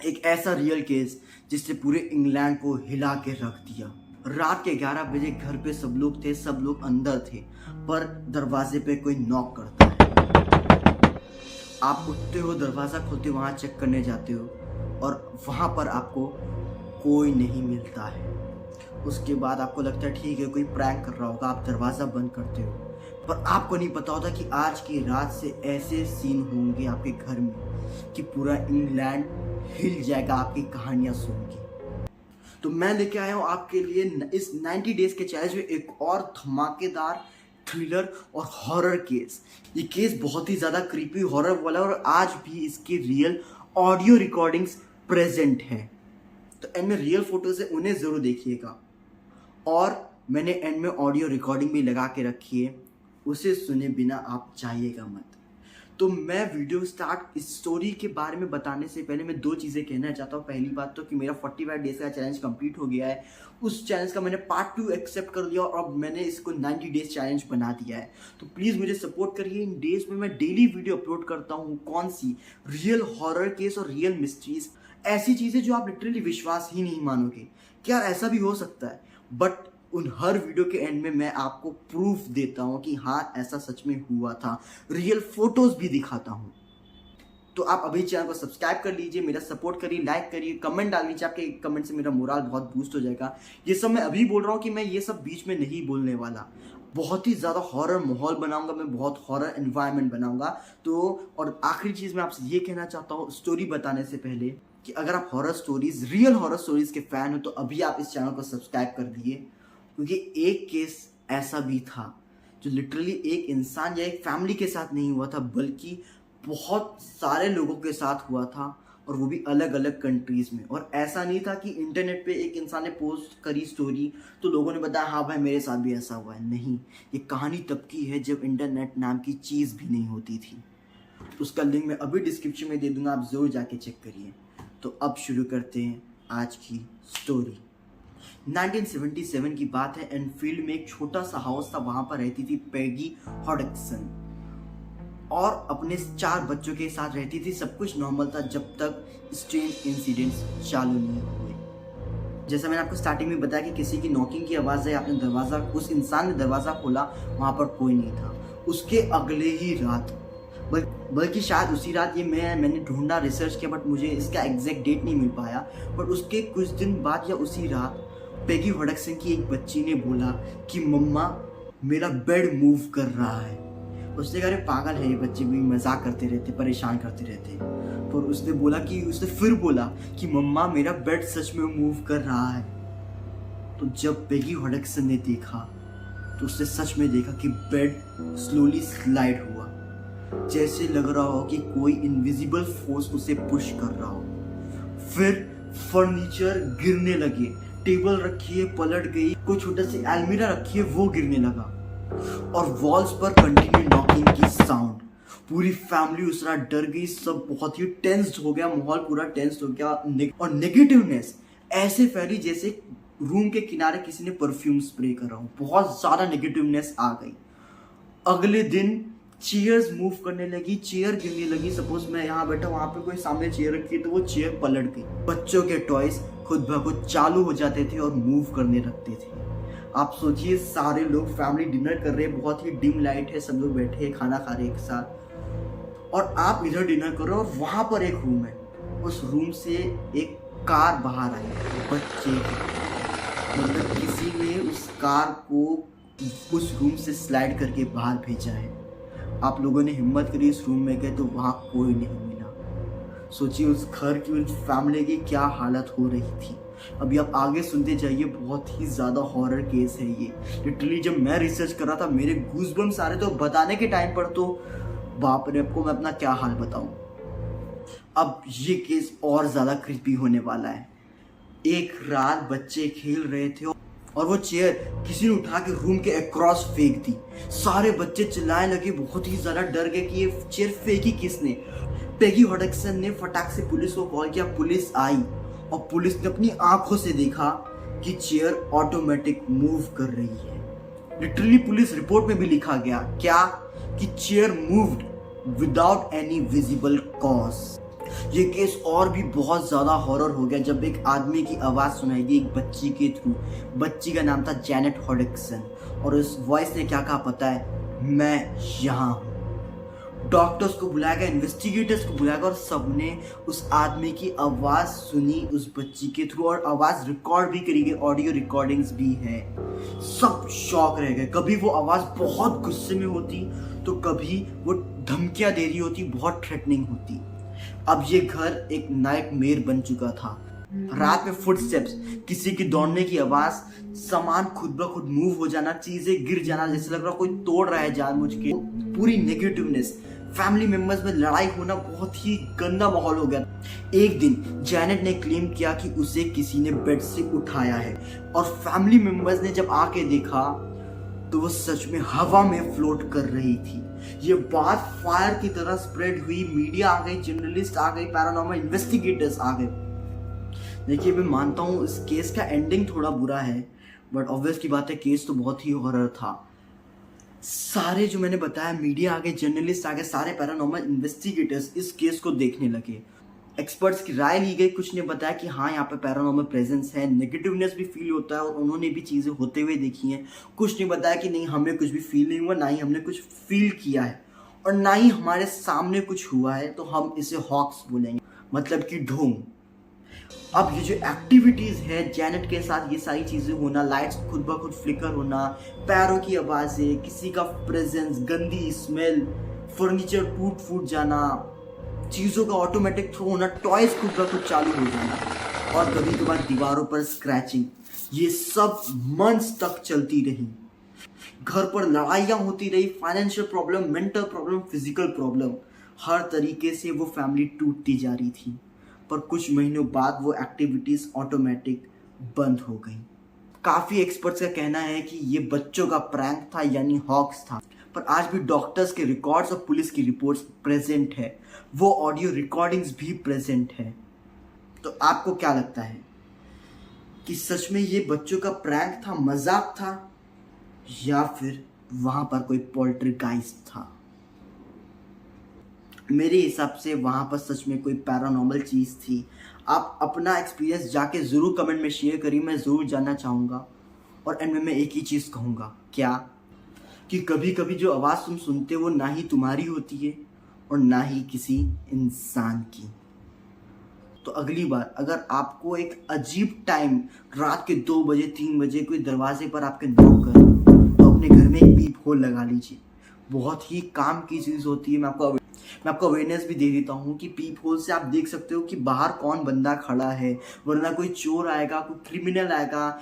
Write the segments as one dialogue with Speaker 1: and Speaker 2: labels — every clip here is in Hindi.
Speaker 1: एक ऐसा रियल केस जिसने पूरे इंग्लैंड को हिला के रख दिया। रात के 11 बजे घर पे सब लोग थे, सब लोग अंदर थे, पर दरवाजे पे कोई नॉक करता है। आप उठते हो, दरवाज़ा खोलते हो, वहाँ चेक करने जाते हो और वहाँ पर आपको कोई नहीं मिलता है। उसके बाद आपको लगता है ठीक है कोई प्रैंक कर रहा होगा, आप दरवाज़ा बंद करते हो, पर आपको नहीं पता होता कि आज की रात से ऐसे सीन होंगे आपके घर में कि पूरा इंग्लैंड हिल जाएगा आपकी कहानियां सुन के। तो मैं लेके आया हूँ आपके लिए इस 90 डेज के चैलेंज में एक और धमाकेदार थ्रिलर और हॉरर केस। ये केस बहुत ही ज़्यादा क्रीपी हॉरर वाला और आज भी इसकी रियल ऑडियो रिकॉर्डिंग्स प्रेजेंट है। तो एंड में रियल फोटोज है, उन्हें ज़रूर देखिएगा। और मैंने एंड में ऑडियो रिकॉर्डिंग भी लगा के रखी है, उसे सुने बिना आप जाइएगा मत। तो मैं वीडियो स्टार्ट इस स्टोरी के बारे में बताने से पहले मैं दो चीज़ें कहना चाहता हूँ। पहली बात तो कि मेरा 45 डेज का चैलेंज कंप्लीट हो गया है। उस चैलेंज का मैंने पार्ट 2 एक्सेप्ट कर लिया और अब मैंने इसको 90 डेज चैलेंज बना दिया है। तो प्लीज़ मुझे सपोर्ट करिए। इन डेज में मैं डेली वीडियो अपलोड करता हूँ। कौन सी? रियल हॉरर केस और रियल मिस्ट्रीज, ऐसी चीज़ें जो आप लिटरली विश्वास ही नहीं मानोगे कि यार ऐसा भी हो सकता है। बट उन हर वीडियो के एंड में मैं आपको प्रूफ देता हूँ कि हाँ ऐसा सच में हुआ था, रियल फोटोज भी दिखाता हूँ। तो आप अभी चैनल को सब्सक्राइब कर लीजिए, मेरा सपोर्ट करिए, लाइक करिए, कमेंट डाल दीजिए। आपके कमेंट से मेरा मोराल बहुत बूस्ट हो जाएगा। ये सब मैं अभी बोल रहा हूँ कि मैं ये सब बीच में नहीं बोलने वाला। बहुत ही ज़्यादा हॉरर माहौल बनाऊंगा मैं, बहुत हॉरर एनवायरनमेंट बनाऊंगा। तो और आखिरी चीज़ मैं आपसे ये कहना चाहता हूँ स्टोरी बताने से पहले कि अगर आप horror stories, real horror stories के फैन हो तो अभी आप इस चैनल को सब्सक्राइब कर दिए। क्योंकि एक केस ऐसा भी था जो लिटरली एक इंसान या एक फैमिली के साथ नहीं हुआ था, बल्कि बहुत सारे लोगों के साथ हुआ था, और वो भी अलग अलग कंट्रीज में। और ऐसा नहीं था कि इंटरनेट पे एक इंसान ने पोस्ट करी स्टोरी तो लोगों ने बताया हाँ भाई मेरे साथ भी ऐसा हुआ है। नहीं, ये कहानी तब की है जब इंटरनेट नाम की चीज़ भी नहीं होती थी। उसका लिंक मैं अभी डिस्क्रिप्शन में दे दूंगा, आप ज़रूर जाके चेक करिए। तो अब शुरू करते हैं आज की स्टोरी। 1977 की बात है। एनफील्ड में एक छोटा सा हाउस था, वहां पर रहती थी पैगी हॉडक्सन और अपने 4 बच्चों के साथ रहती थी। सब कुछ नॉर्मल था जब तक स्ट्रेंज इंसिडेंट्स चालू नहीं हुए। जैसा मैंने आपको स्टार्टिंग में बताया कि किसी की नॉकिंग की आवाज़ आई, आपने दरवाज़ा, उस इंसान ने दरवाज़ा खोला, वहाँ पर कोई नहीं था। उसके अगले ही रात, बल्कि शायद उसी रात, ये मैंने ढूंढा, रिसर्च किया, बट मुझे इसका एग्जैक्ट डेट नहीं मिल पाया। बट उसके कुछ दिन बाद या उसी रात पैगी हॉडक्सन की एक बच्ची ने बोला कि मम्मा मेरा बेड मूव कर रहा है। उसने कहा अरे पागल है ये बच्चे, भी मजाक करते रहते, परेशान करते रहते। पर उसने फिर बोला कि मम्मा मेरा बेड सच में मूव कर रहा है। तो जब पैगी हॉडक्सन ने देखा तो उसने सच में देखा कि बेड स्लोली स्लाइड हुआ, जैसे लग रहा हो कि कोई इनविजिबल फोर्स उसे पुश कर रहा हो। फिर फर्नीचर गिरने लगे, टेबल रखी है पलट गई, कोई छोटा सी अलमीरा रखी है वो गिरने लगा, और वॉल्स पर कंटिन्यू नॉकिंग की साउंड। पूरी फैमिली उस रात डर गई, सब बहुत ही टेंस्ड हो गया, माहौल पूरा टेंस्ड हो गया। और नेगेटिवनेस ऐसे फैली जैसे रूम के किनारे किसी ने परफ्यूम स्प्रे कर रहा हो। बहुत ज्यादा नेगेटिवनेस आ गई। अगले दिन चेयर्स मूव करने लगी, चेयर गिरने लगी। सपोज मैं यहाँ बैठा, वहां पे कोई सामने चेयर रखी तो वो चेयर पलट गई। बच्चों के टॉयज खुद ब खुद चालू हो जाते थे और मूव करने लगते थे। आप सोचिए सारे लोग फैमिली डिनर कर रहे हैं, बहुत ही डिम लाइट है, सब लोग बैठे हैं खाना खा रहे हैं एक साथ, और आप इधर डिनर कर रहे हो और वहां पर एक रूम है, उस रूम से एक कार बाहर आई बच्चे की। मतलब किसी ने उस कार को उस रूम से स्लाइड करके बाहर भेजा है। आप लोगों ने हिम्मत करी, इस रूम में गए तो वहां कोई नहीं मिला। सोचिए उस घर की, उस फैमिली की क्या हालत हो रही थी। अभी आप आगे सुनते जाइए, बहुत ही ज़्यादा हॉरर केस है ये। लिटरली जब मैं रिसर्च कर रहा था मेरे गूज़बम्स आ रहे थे, तो बताने के टाइम पर तो बाप रे, आपको मैं अपना क्या हाल बताऊं। अब ये केस और ज़्यादा क्रीपी होने वाला है। एक रात बच्चे खेल रहे थे और वो चेयर किसी ने उठा के रूम के अक्रॉस फेंक दी। सारे बच्चे चिल्लाने लगे, बहुत ही ज़्यादा डर गए कि ये चेयर फेंकी किसने। पैगी हॉडक्सन ने फटाक से पुलिस को कॉल किया, पुलिस आई और पुलिस ने अपनी आंखों से देखा कि चेयर ऑटोमेटिक मूव कर रही है। लिटरली पुलिस रिपोर्ट में भी लिखा गया क्या कि chair moved without any visible cause. ये केस और भी बहुत ज़्यादा हॉरर हो गया जब एक आदमी की आवाज़ सुनाई दी एक बच्ची के थ्रू। बच्ची का नाम था जैनेट हॉडिक्सन और उस वॉइस ने क्या कहा पता है, मैं यहाँ हूँ। डॉक्टर्स को बुलाया गया, इन्वेस्टिगेटर्स को बुलाया गया और सबने उस आदमी की आवाज़ सुनी उस बच्ची के थ्रू और आवाज़ रिकॉर्ड भी करी गई, ऑडियो रिकॉर्डिंग्स भी हैं। सब शॉक रह गए। कभी वो आवाज़ बहुत गुस्से में होती तो कभी वो धमकियाँ दे रही होती, बहुत थ्रेटनिंग होती। अब ये घर एक नाइटमेयर बन चुका था। रात में फुटस्टेप्स, किसी की दौड़ने की आवाज़, सामान खुद ब खुद मूव हो जाना, चीज़ें गिर जाना, जैसे लग रहा कोई तोड़ रहा है जानबूझ के। पूरी नेगेटिवनेस, फैमिली मेंबर्स में लड़ाई होना, बहुत ही गंदा माहौल हो गया। एक दिन जैनेट ने क्लेम किया कि उसे किसी ने बेड से उठाया है और फैमिली मेंबर्स ने जब आके देखा तो वो सच में हवा में फ्लोट कर रही थी। ये बात फायर की तरह स्प्रेड हुई, मीडिया आ गई, जर्नलिस्ट आ गई, पैरानॉर्मल इन्वेस्टिगेटर्स आ गए। देखिए मैं मानता हूँ इस केस का एंडिंग थोड़ा बुरा है, बट ऑब्वियस की बात है केस तो बहुत ही हॉरर था। सारे जो मैंने बताया, मीडिया आ गए, जर्नलिस्ट आ गए, सारे पैरानॉर्मल इन्वेस्टिगेटर्स इस केस को देखने लगे। एक्सपर्ट्स की राय ली गई, कुछ ने बताया कि हाँ यहाँ पे पैरानॉर्मल प्रेजेंस है, नेगेटिवनेस भी फील होता है और उन्होंने भी चीज़ें होते हुए देखी हैं। कुछ ने बताया कि नहीं हमें कुछ भी फील नहीं हुआ, ना ही हमने कुछ फील किया है और ना ही हमारे सामने कुछ हुआ है, तो हम इसे हॉक्स बोलेंगे, मतलब कि ढोंग। अब ये जो एक्टिविटीज़ है जैनेट के साथ, ये सारी चीज़ें होना, लाइट्स खुद ब खुद फ्लिकर होना, पैरों की आवाज़ें, किसी का प्रेजेंस, गंदी स्मेल, फर्नीचर टूट फूट जाना, चीज़ों का ऑटोमेटिक थ्रो होना, टॉयज खुद ब खुद चालू हो जाना और कभी कभार दीवारों पर स्क्रैचिंग, ये सब मंथ्स तक चलती रही। घर पर लड़ाइयाँ होती रही, financial problem, mental problem, physical problem, हर तरीके से वो फैमिली टूटती जा रही थी। पर कुछ महीनों बाद वो एक्टिविटीज़ ऑटोमेटिक बंद हो गई। काफ़ी एक्सपर्ट्स का कहना है कि ये बच्चों का प्रैंक था, यानी हॉक्स था। पर आज भी डॉक्टर्स के रिकॉर्ड्स और पुलिस की रिपोर्ट्स प्रेजेंट है, वो ऑडियो रिकॉर्डिंग्स भी प्रेजेंट है। तो आपको क्या लगता है कि सच में ये बच्चों का प्रैंक था, मजाक था, या फिर वहाँ पर कोई पोल्टरगाइस्ट था? मेरे हिसाब से वहाँ पर सच में कोई पैरानॉर्मल चीज़ थी। आप अपना एक्सपीरियंस जाके ज़रूर कमेंट में शेयर करिए, मैं ज़रूर जानना चाहूँगा। और एंड में मैं एक ही चीज़ कहूँगा, क्या कि कभी कभी जो आवाज़ तुम सुनते हो वो ना ही तुम्हारी होती है और ना ही किसी इंसान की। तो अगली बार अगर आपको एक अजीब टाइम रात के 2 बजे 3 बजे कोई दरवाजे पर आपके नॉक करे तो अपने घर में एक पीप होल लगा लीजिए। बहुत ही काम की चीज़ होती है। मैं आपको अवेयरनेस भी दे देता हूँ कि पीप होल से आप देख सकते हो कि बाहर कौन बंदा खड़ा है, वरना कोई चोर आएगा, कोई क्रिमिनल आएगा,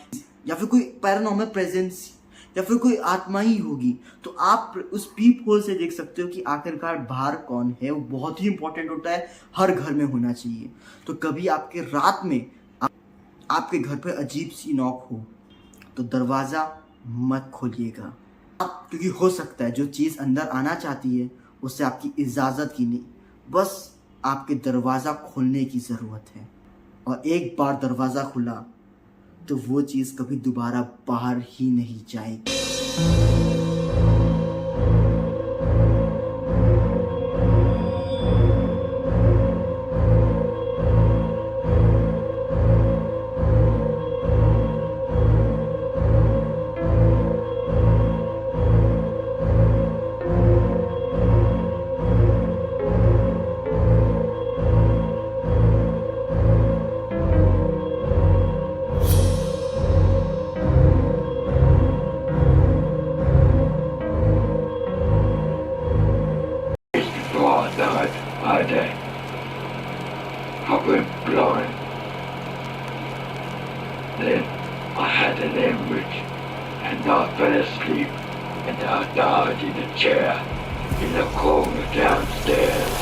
Speaker 1: या फिर कोई पैरानॉर्मल प्रेजेंस, या फिर कोई आत्मा ही होगी। तो आप उस पीप होल से देख सकते हो कि आखिरकार बाहर कौन है। वो बहुत ही इंपॉर्टेंट होता है, हर घर में होना चाहिए। तो कभी आपके रात में आपके घर पर अजीब सी नॉक हो तो दरवाज़ा मत खोलिएगा, क्योंकि हो सकता है जो चीज़ अंदर आना चाहती है उससे आपकी इजाज़त की नहीं, बस आपके दरवाज़ा खोलने की ज़रूरत है। और एक बार दरवाज़ा खुला तो वो चीज़ कभी दोबारा बाहर ही नहीं जाएगी।
Speaker 2: I went blind. Then I had an hemorrhage and I fell asleep and I died in a chair in the corner downstairs.